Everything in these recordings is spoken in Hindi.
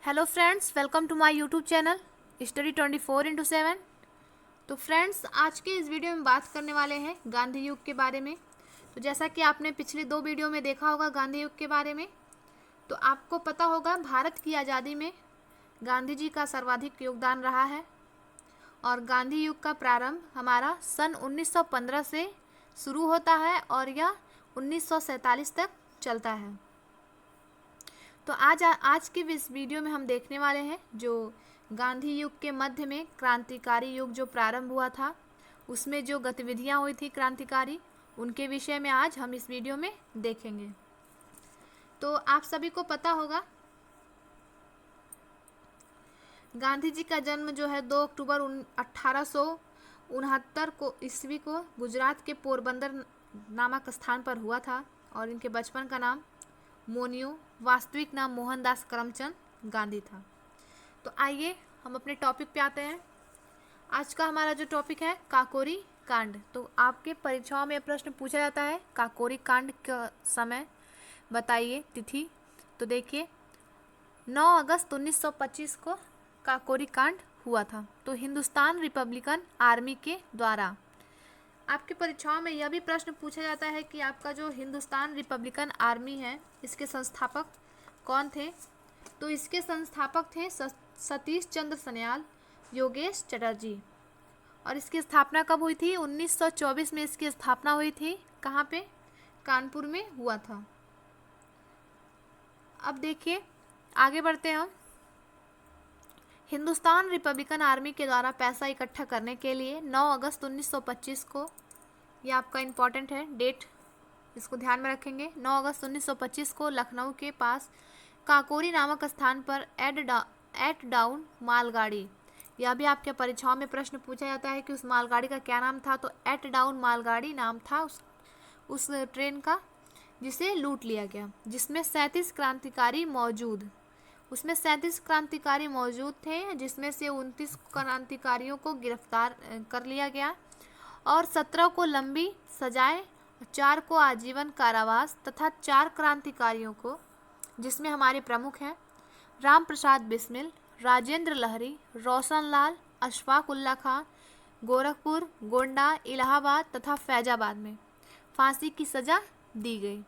Hello friends, welcome to my YouTube channel study 24/7। तो फ्रेंड्स, आज के इस वीडियो में बात करने वाले हैं गांधी युग के बारे में। तो जैसा कि आपने पिछले 2 वीडियो में देखा होगा गांधी युग के बारे में, तो आपको पता होगा भारत की आज़ादी में गांधी जी का सर्वाधिक योगदान रहा है। और गांधी युग का प्रारंभ हमारा सन 1915 से शुरू होता है और यह 1947 तक चलता है। तो आज की इस वीडियो में हम देखने वाले हैं जो गांधी युग के मध्य में क्रांतिकारी युग जो प्रारंभ हुआ था, उसमें जो गतिविधियां हुई थी क्रांतिकारी, उनके विषय में आज हम इस वीडियो में देखेंगे। तो आप सभी को पता होगा गांधी जी का जन्म जो है 2 अक्टूबर 1869 को ईस्वी को गुजरात के पोरबंदर नामक स्थान पर हुआ था। और इनके बचपन का नाम मोनियो, वास्तविक नाम मोहनदास करमचंद गांधी था। तो आइए हम अपने टॉपिक पे आते हैं। आज का हमारा जो टॉपिक है काकोरी कांड। तो आपके परीक्षाओं में प्रश्न पूछा जाता है काकोरी कांड का समय बताइए, तिथि। तो देखिए 9 अगस्त 1925 को काकोरी कांड हुआ था। तो हिंदुस्तान रिपब्लिकन आर्मी के द्वारा आपके परीक्षाओं में यह भी प्रश्न पूछा जाता है कि आपका जो हिंदुस्तान रिपब्लिकन आर्मी है, इसके संस्थापक कौन थे। तो इसके संस्थापक थे सतीश चंद्र सन्याल, योगेश चटर्जी। और इसकी स्थापना कब हुई थी? 1924 में इसकी स्थापना हुई थी। कहाँ पे? कानपुर में हुआ था। अब देखिए आगे बढ़ते हैं हम। हिंदुस्तान रिपब्लिकन आर्मी के द्वारा पैसा इकट्ठा करने के लिए 9 अगस्त 1925 को, यह आपका इम्पॉर्टेंट है डेट, इसको ध्यान में रखेंगे। 9 अगस्त 1925 को लखनऊ के पास काकोरी नामक स्थान पर एट डाउन मालगाड़ी, यह भी आपके परीक्षाओं में प्रश्न पूछा जाता है कि उस मालगाड़ी का क्या नाम था। तो एट डाउन मालगाड़ी नाम था उस ट्रेन का, जिसे लूट लिया गया, जिसमें 37 क्रांतिकारी मौजूद थे, जिसमें से 29 क्रांतिकारियों को गिरफ्तार कर लिया गया और 17 को लंबी सजाएं, 4 को आजीवन कारावास तथा 4 क्रांतिकारियों को, जिसमें हमारे प्रमुख हैं राम प्रसाद बिस्मिल, राजेंद्र लहरी, रोशन लाल, अशफाक उल्ला खां, गोरखपुर, गोंडा, इलाहाबाद तथा फैजाबाद में फांसी की सजा दी गई।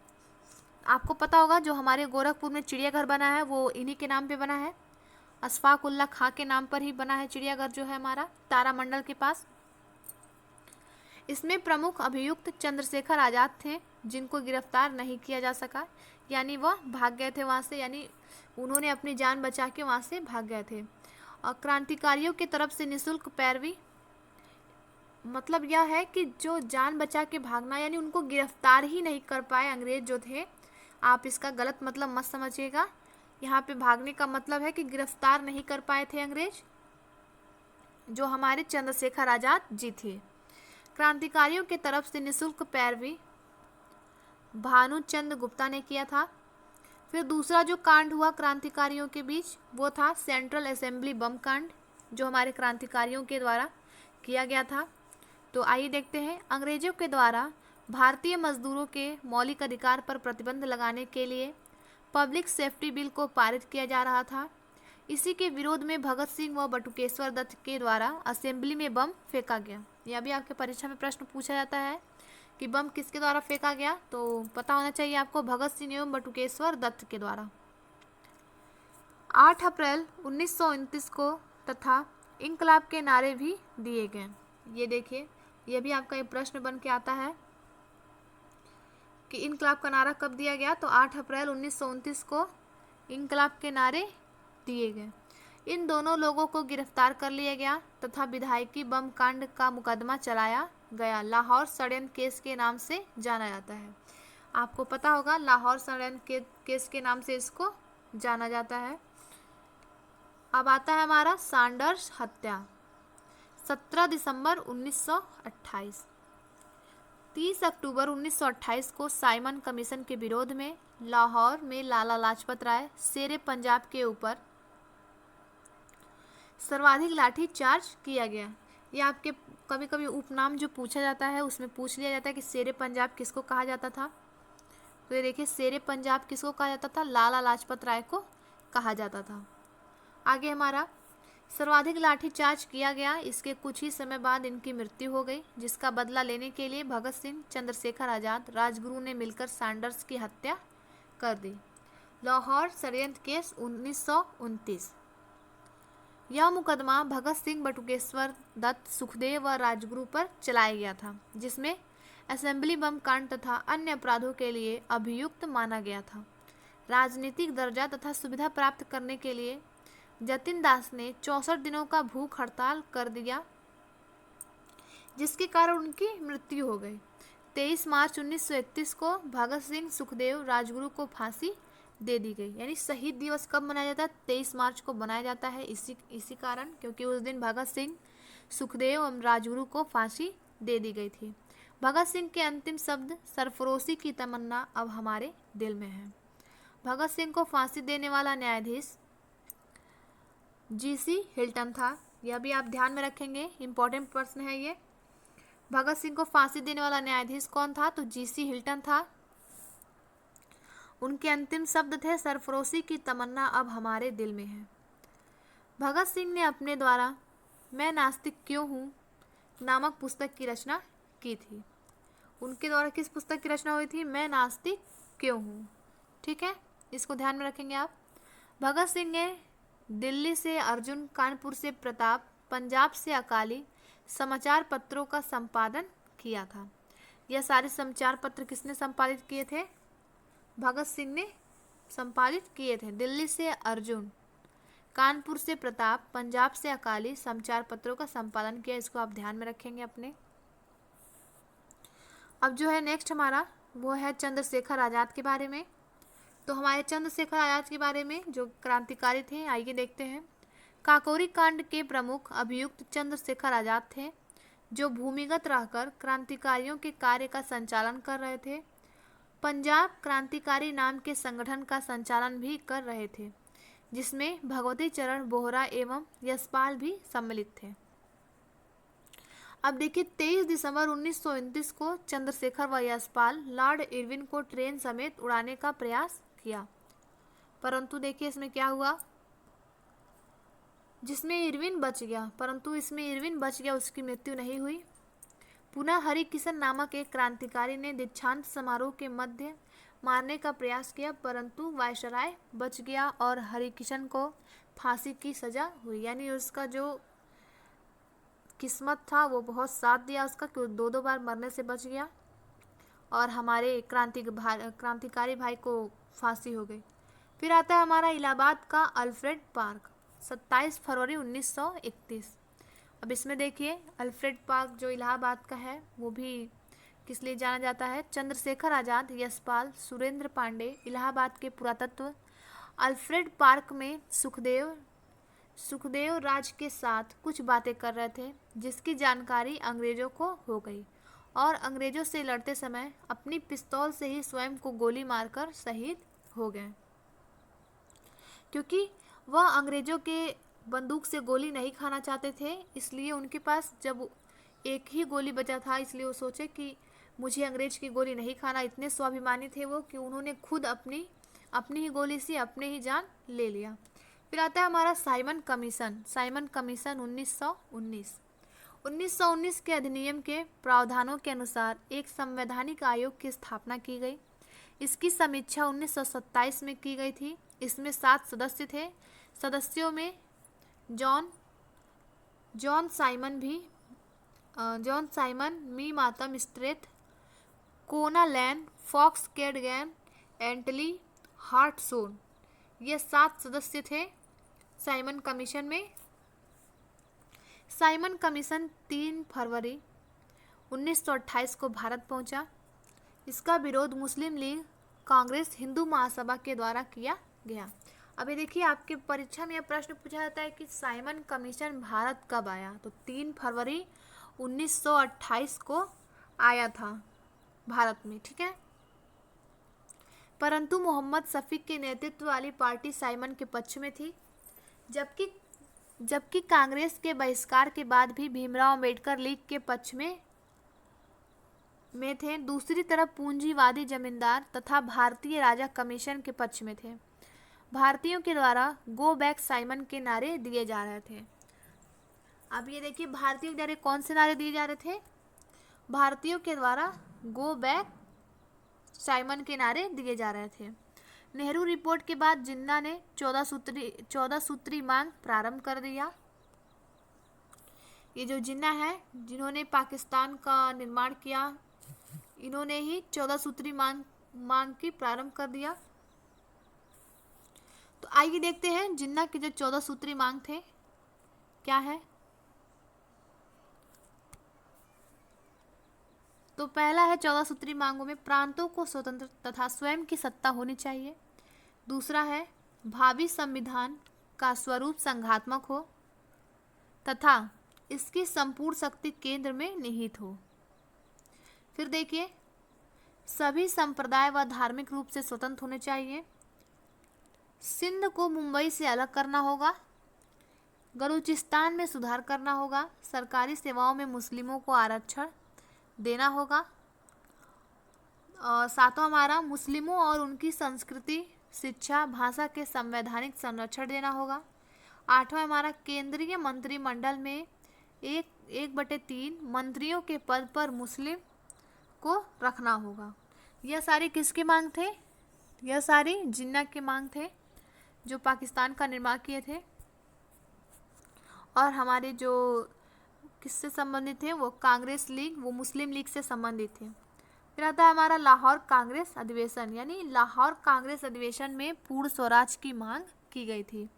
आपको पता होगा जो हमारे गोरखपुर में चिड़ियाघर बना है वो इन्हीं के नाम पे बना है, अशफाक उल्ला खां के नाम पर ही बना है चिड़ियाघर जो है हमारा तारामंडल के पास। इसमें प्रमुख अभियुक्त चंद्रशेखर आज़ाद थे, जिनको गिरफ्तार नहीं किया जा सका, यानी वह भाग गए थे वहाँ से, यानी उन्होंने अपनी जान बचा के वहाँ से भाग गए थे। और क्रांतिकारियों की तरफ से निःशुल्क पैरवी, मतलब यह है कि जो जान बचा के भागना, यानी उनको गिरफ्तार ही नहीं कर पाए अंग्रेज जो थे। आप इसका गलत मतलब मत समझिएगा, यहाँ पे भागने का मतलब है कि गिरफ्तार नहीं कर पाए थे अंग्रेज जो हमारे चंद्रशेखर आज़ाद जी थे। क्रांतिकारियों की तरफ से निःशुल्क पैरवी भानुचंद्र गुप्ता ने किया था। फिर दूसरा जो कांड हुआ क्रांतिकारियों के बीच वो था सेंट्रल असेंबली बम कांड, जो हमारे क्रांतिकारियों के द्वारा किया गया था। तो आइए देखते हैं। अंग्रेजों के द्वारा भारतीय मजदूरों के मौलिक अधिकार पर प्रतिबंध लगाने के लिए पब्लिक सेफ्टी बिल को पारित किया जा रहा था। इसी के विरोध में भगत सिंह व बटुकेश्वर दत्त के द्वारा असेंबली में बम फेंका गया। यह भी आपके परीक्षा में प्रश्न पूछा जाता है कि बम किसके द्वारा फेंका गया, तो पता होना चाहिए आपको, भगत सिंह एवं बटुकेश्वर दत्त के द्वारा। 8 अप्रैल 1929 को तथा इंकलाब के नारे भी दिए गए। ये देखिए, यह भी आपका एक प्रश्न बन के आता है कि इंकलाब का नारा कब दिया गया। तो 8 अप्रैल 1929 को इंकलाब के नारे दिए गए। इन दोनों लोगों को गिरफ्तार कर लिया गया तथा विधायकी बम कांड का मुकदमा चलाया गया। लाहौर षड्यंत्र केस के नाम से जाना जाता है। आपको पता होगा लाहौर षड्यंत्र केस के नाम से इसको जाना जाता है। अब आता है हमारा सैंडर्स हत्या, 17 दिसंबर 1928। 30 अक्टूबर 1928 को साइमन कमीशन के विरोध में लाहौर में लाला लाजपत राय शेरे पंजाब के ऊपर सर्वाधिक लाठी चार्ज किया गया। यह आपके कभी कभी उपनाम जो पूछा जाता है उसमें पूछ लिया जाता है कि शेरे पंजाब किसको कहा जाता था। तो ये देखिए शेरे पंजाब किसको कहा जाता था? लाला लाजपत राय को कहा जाता था। आगे हमारा सर्वाधिक लाठीचार्ज किया गया, इसके कुछ ही समय बाद इनकी मृत्यु हो गई, जिसका बदला लेने के लिए भगत सिंह, चंद्रशेखर आजाद, राजगुरु ने मिलकर सैंडर्स की हत्या कर दी। लाहौर षड्यंत्र केस 1929। यह मुकदमा भगत सिंह, बटुकेश्वर दत्त, सुखदेव व राजगुरु पर चलाया गया था, जिसमें असेंबली बम कांड तथा अन्य अपराधों के लिए अभियुक्त माना गया था। राजनीतिक दर्जा तथा सुविधा प्राप्त करने के लिए जतिन दास ने 64 दिनों का भूख हड़ताल कर दिया, जिसके कारण उनकी मृत्यु हो गई। 23 मार्च 1931 को भगत सिंह, सुखदेव, राजगुरु को फांसी दे दी गई। यानी शहीद दिवस कब मनाया जाता है? 23 मार्च को मनाया जाता है, इसी कारण, क्योंकि उस दिन भगत सिंह, सुखदेव एवं राजगुरु को फांसी दे दी गई थी। भगत सिंह के अंतिम शब्द, सरफरोशी की तमन्ना अब हमारे दिल में है। भगत सिंह को फांसी देने वाला न्यायाधीश जीसी हिल्टन था। यह भी आप ध्यान में रखेंगे, इंपॉर्टेंट प्रश्न है ये। भगत सिंह को फांसी देने वाला न्यायाधीश कौन था? तो जीसी हिल्टन था। उनके अंतिम शब्द थे, सरफरोशी की तमन्ना अब हमारे दिल में है। भगत सिंह ने अपने द्वारा मैं नास्तिक क्यों हूँ नामक पुस्तक की रचना की थी। उनके द्वारा किस पुस्तक की रचना हुई थी? मैं नास्तिक क्यों हूँ। ठीक है, इसको ध्यान में रखेंगे आप। भगत सिंह ने दिल्ली से अर्जुन, कानपुर से प्रताप, पंजाब से अकाली समाचार पत्रों का संपादन किया था। यह सारे समाचार पत्र किसने संपादित किए थे? भगत सिंह ने संपादित किए थे। दिल्ली से अर्जुन, कानपुर से प्रताप, पंजाब से अकाली समाचार पत्रों का संपादन किया। इसको आप ध्यान में रखेंगे अपने। अब जो है नेक्स्ट हमारा वो है चंद्रशेखर आजाद के बारे में। तो हमारे चंद्रशेखर आजाद के बारे में जो क्रांतिकारी थे, आइए देखते हैं। काकोरी कांड के प्रमुख अभियुक्त चंद्रशेखर आजाद थे, जो भूमिगत रहकर क्रांतिकारियों के कार्य का संचालन कर रहे थे। पंजाब क्रांतिकारी नाम के संगठन का संचालन भी कर रहे थे, जिसमें भगवती चरण बोहरा एवं यशपाल भी सम्मिलित थे। अब देखिए 23 दिसंबर 1929 को चंद्रशेखर व यशपाल लॉर्ड इरविन को ट्रेन समेत उड़ाने का प्रयास किया, परंतु देखिए इसमें क्या हुआ, जिसमें इरविन बच गया, परंतु इसमें इरविन बच गया, उसकी मृत्यु नहीं हुई। पुनः हरिकिशन नामक एक क्रांतिकारी ने दीक्षांत समारोह के मध्य मारने का प्रयास किया, परंतु वायसराय बच गया और हरिकिशन को फांसी की सजा हुई। यानी उसका जो किस्मत था वो बहुत साथ दिया उसका, कि 2 बार मरने से बच गया और हमारे क्रांतिकारी भाई को फांसी हो गई। फिर आता है हमारा इलाहाबाद का अल्फ्रेड पार्क, 27 फरवरी 1931। अब इसमें देखिए अल्फ्रेड पार्क जो इलाहाबाद का है वो भी किस लिए जाना जाता है? चंद्रशेखर आजाद, यशपाल, सुरेंद्र पांडे इलाहाबाद के पुरातत्व अल्फ्रेड पार्क में सुखदेव राज के साथ कुछ बातें कर रहे थे, जिसकी जानकारी अंग्रेजों को हो गई और अंग्रेजों से लड़ते समय अपनी पिस्तौल से ही स्वयं को गोली मारकर शहीद हो गए। क्योंकि वह अंग्रेजों के बंदूक से गोली नहीं खाना चाहते थे, इसलिए उनके पास जब एक ही गोली बचा था, इसलिए वो सोचे कि मुझे अंग्रेज की गोली नहीं खाना। इतने स्वाभिमानी थे वो कि उन्होंने खुद अपनी ही गोली से अपने ही जान ले लिया। फिर आता है हमारा साइमन कमीशन 1919 के अधिनियम के प्रावधानों के अनुसार एक संवैधानिक आयोग की स्थापना की गई। इसकी समीक्षा 1927 में की गई थी। इसमें 7 सदस्य थे। सदस्यों में जॉन साइमन, मी मातम स्ट्रेथ, कोना लैन, फॉक्स कैडगैन, एंटली हार्टसोन, ये 7 सदस्य थे साइमन कमीशन में। साइमन कमीशन 3 फरवरी 1928 को भारत पहुंचा। इसका विरोध मुस्लिम लीग, कांग्रेस, हिंदू महासभा के द्वारा किया गया। अभी देखिए आपके परीक्षा में यह प्रश्न पूछा जाता है कि साइमन कमीशन भारत कब आया? तो 3 फरवरी 1928 को आया था भारत में। ठीक है, परंतु मोहम्मद शफीक के नेतृत्व वाली पार्टी साइमन के पक्ष में थी, जबकि कांग्रेस के बहिष्कार के बाद भी भीमराव अंबेडकर लीग के पक्ष में थे। दूसरी तरफ पूंजीवादी जमींदार तथा भारतीय राजा कमीशन के पक्ष में थे। भारतीयों के द्वारा गो बैक साइमन के नारे दिए जा रहे थे। अब ये देखिए, भारतीयों के द्वारा कौन से नारे दिए जा रहे थे? भारतीयों के द्वारा गो बैक साइमन के नारे दिए जा रहे थे। नेहरू रिपोर्ट के बाद जिन्ना ने 14 सूत्री मांग प्रारंभ कर दिया। ये जो जिन्ना है, जिन्होंने पाकिस्तान का निर्माण किया, इन्होंने ही 14 सूत्री मांग की प्रारंभ कर दिया। तो आइए देखते हैं जिन्ना के जो 14 सूत्री मांग थे क्या है। तो पहला है 14 सूत्री मांगों में प्रांतों को स्वतंत्र तथा स्वयं की सत्ता होनी चाहिए। दूसरा है भावी संविधान का स्वरूप संघात्मक हो तथा इसकी संपूर्ण शक्ति केंद्र में निहित हो। फिर देखिए, सभी संप्रदाय व धार्मिक रूप से स्वतंत्र होने चाहिए। सिंध को मुंबई से अलग करना होगा। बलूचिस्तान में सुधार करना होगा। सरकारी सेवाओं में मुस्लिमों को आरक्षण देना होगा। और सातवां हमारा मुस्लिमों और उनकी संस्कृति, शिक्षा, भाषा के संवैधानिक संरक्षण देना होगा। आठवां हमारा केंद्रीय मंत्रिमंडल में 1/3 मंत्रियों के पद पर मुस्लिम को रखना होगा। यह सारी किसके मांग थे? यह सारी जिन्ना के मांग थे जो पाकिस्तान का निर्माण किए थे और हमारे जो किससे संबंधित थे वो कांग्रेस लीग, वो मुस्लिम लीग से संबंधित थे। फिर आता है हमारा लाहौर कांग्रेस अधिवेशन, यानी लाहौर कांग्रेस अधिवेशन में पूर्ण स्वराज की मांग की गई थी।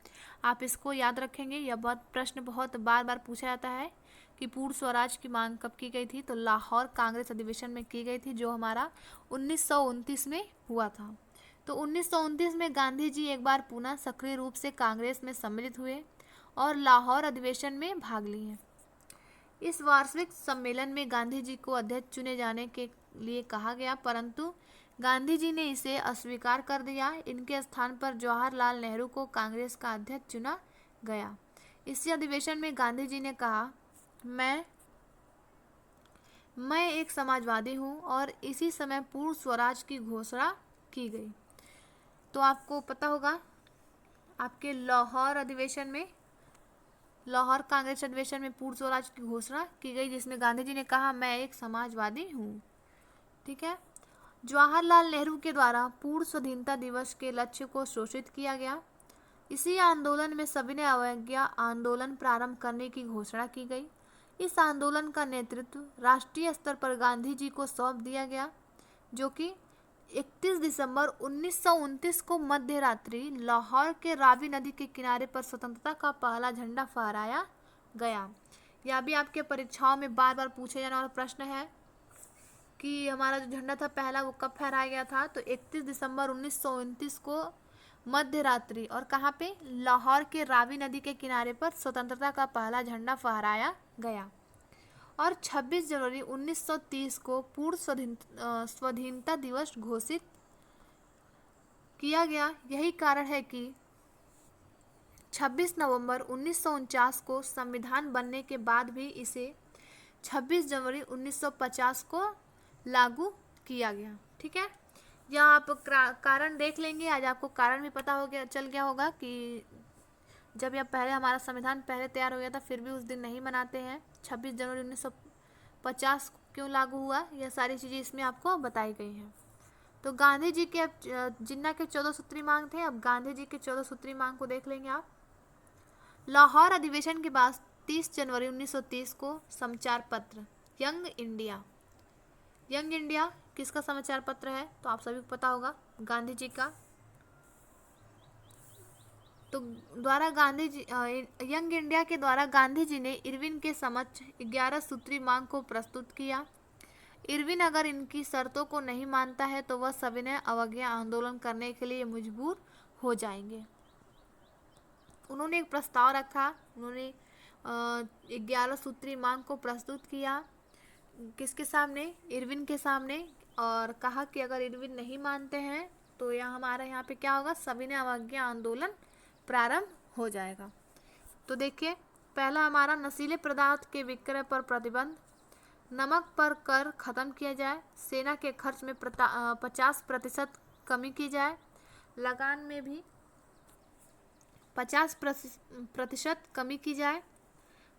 आप इसको याद रखेंगे, यह प्रश्न बहुत बार बार पूछा जाता है कि पूर्ण स्वराज की मांग कब की गई थी। तो लाहौर कांग्रेस अधिवेशन में की गई थी जो हमारा 1929 में हुआ था। तो 1929 में गांधी जी एक बार पुनः सक्रिय रूप से कांग्रेस में सम्मिलित हुए और लाहौर अधिवेशन में भाग लिए। इस वार्षिक सम्मेलन में गांधी जी को अध्यक्ष चुने जाने के लिए कहा गया, परंतु गांधी जी ने इसे अस्वीकार कर दिया। इनके स्थान पर जवाहरलाल नेहरू को कांग्रेस का अध्यक्ष चुना गया। इसी अधिवेशन में गांधी जी ने कहा, मैं एक समाजवादी हूँ और इसी समय पूर्ण स्वराज की घोषणा की गई। तो आपको पता होगा आपके लाहौर कांग्रेस अधिवेशन में पूर्ण स्वराज की घोषणा की गई, जिसमें गांधी जी ने कहा मैं एक समाजवादी हूँ। ठीक है। जवाहरलाल नेहरू के द्वारा पूर्ण स्वाधीनता दिवस के लक्ष्य को शोषित किया गया। इसी आंदोलन में सविनय अवज्ञा आंदोलन प्रारंभ करने की घोषणा की गई। इस आंदोलन का नेतृत्व राष्ट्रीय स्तर पर गांधी जी को सौंप दिया गया, जो कि 31 दिसंबर 1929 को मध्य रात्रि लाहौर के रावी नदी के किनारे पर स्वतंत्रता का पहला झंडा फहराया गया। यह भी आपके परीक्षाओं में बार बार पूछे जाने वाला प्रश्न है कि हमारा जो झंडा था पहला वो कब फहराया गया था। तो 31 दिसंबर 1929 को मध्य रात्रि और कहाँ पे? लाहौर के रावी नदी के किनारे पर स्वतंत्रता का पहला झंडा फहराया गया। और 26 जनवरी 1930 को पूर्ण स्वाधीनता दिवस घोषित किया गया। यही कारण है कि 26 नवंबर 1949 को संविधान बनने के बाद भी इसे 26 जनवरी 1950 को लागू किया गया। ठीक है, यह आप कारण देख लेंगे। आज आपको कारण भी पता हो गया, चल गया होगा कि जब यह पहले हमारा संविधान पहले तैयार हो गया था फिर भी उस दिन नहीं मनाते हैं। 26 जनवरी 1950 क्यों लागू हुआ, यह सारी चीज़ें इसमें आपको बताई गई हैं। तो गांधी जी के जिन्ना के 14 सूत्री मांग थे। अब गांधी जी के 14 सूत्री मांग को देख लेंगे आप। लाहौर अधिवेशन के बाद 30 जनवरी 1930 को समाचार पत्र यंग इंडिया किसका समाचार पत्र है? तो आप सभी को पता होगा, गांधी जी का। तो यंग इंडिया के द्वारा गांधी जी ने इरविन के समक्ष 11 सूत्री मांग को प्रस्तुत किया। इरविन अगर इनकी शर्तों को नहीं मानता है तो वह सविनय अवज्ञा आंदोलन करने के लिए मजबूर हो जाएंगे। उन्होंने एक प्रस्ताव रखा, उन्होंने 11 सूत्री मांग को प्रस्तुत किया किसके सामने? इरविन के सामने, और कहा कि अगर इरविन नहीं मानते हैं तो हमारे यहाँ पे क्या होगा? सविनय अवज्ञा आंदोलन प्रारंभ हो जाएगा। तो देखिए, पहला हमारा नशीले पदार्थ के विक्रय पर प्रतिबंध, नमक पर कर खत्म किया जाए, सेना के खर्च में 50% कमी की जाए, लगान में भी 50% कमी की जाए,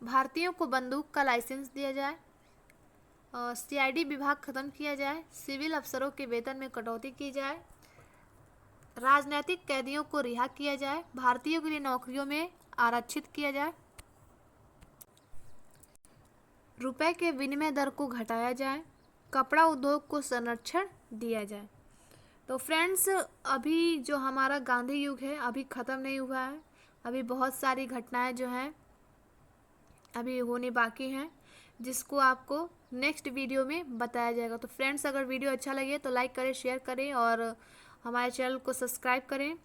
भारतीयों को बंदूक का लाइसेंस दिया जाए, CID विभाग खत्म किया जाए, सिविल अफसरों के वेतन में कटौती की जाए, राजनीतिक कैदियों को रिहा किया जाए, भारतीयों के लिए नौकरियों में आरक्षित किया जाए, रुपए के विनिमय दर को घटाया जाए, कपड़ा उद्योग को संरक्षण दिया जाए। तो फ्रेंड्स, अभी जो हमारा गांधी युग है अभी ख़त्म नहीं हुआ है, अभी बहुत सारी घटनाएं जो हैं अभी होने बाकी हैं, जिसको आपको नेक्स्ट वीडियो में बताया जाएगा। तो फ्रेंड्स, अगर वीडियो अच्छा लगे तो लाइक करें, शेयर करें और हमारे चैनल को सब्सक्राइब करें।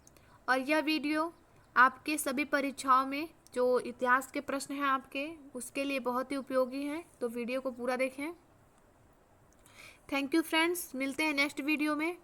और यह वीडियो आपके सभी परीक्षाओं में जो इतिहास के प्रश्न हैं आपके, उसके लिए बहुत ही उपयोगी हैं, तो वीडियो को पूरा देखें। थैंक यू फ्रेंड्स, मिलते हैं नेक्स्ट वीडियो में।